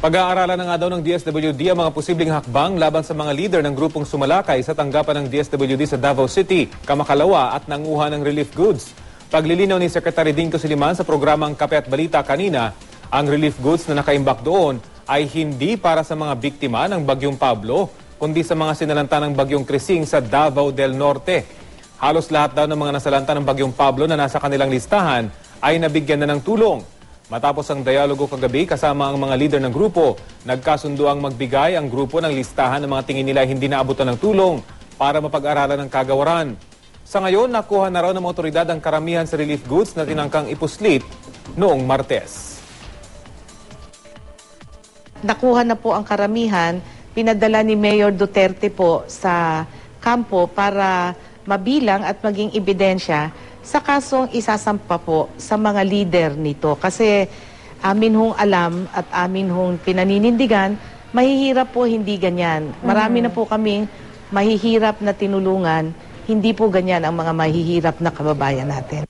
Pag-aaralan na nga daw ng DSWD ang mga posibleng hakbang laban sa mga leader ng grupong sumalakay sa tanggapan ng DSWD sa Davao City, Kamakalawa at nanguha ng relief goods. Paglilinaw ni Secretary Dinko Siliman sa programang Kape at Balita kanina, ang relief goods na nakaimbak doon ay hindi para sa mga biktima ng Bagyong Pablo, kundi sa mga sinalanta ng Bagyong Crising sa Davao del Norte. Halos lahat daw ng mga nasalanta ng Bagyong Pablo na nasa kanilang listahan ay nabigyan na ng tulong. Matapos ang dialogo kagabi kasama ang mga leader ng grupo, nagkasundo ang magbigay ang grupo ng listahan ng mga tingin nila hindi naabutan ng tulong para mapag-aralan ng kagawaran. Sa ngayon, nakuha na raw ng otoridad ang karamihan sa relief goods na tinangkang ipuslit noong Martes. Nakuha na po ang karamihan, pinadala ni Mayor Duterte po sa kampo para mabilang at maging ebidensya sa kasong isasampa po sa mga leader nito. Kasi amin hong alam at amin hong pinaninindigan, mahihirap po hindi ganyan. Marami na po kaming mahihirap na tinulungan, hindi po ganyan ang mga mahihirap na kababayan natin.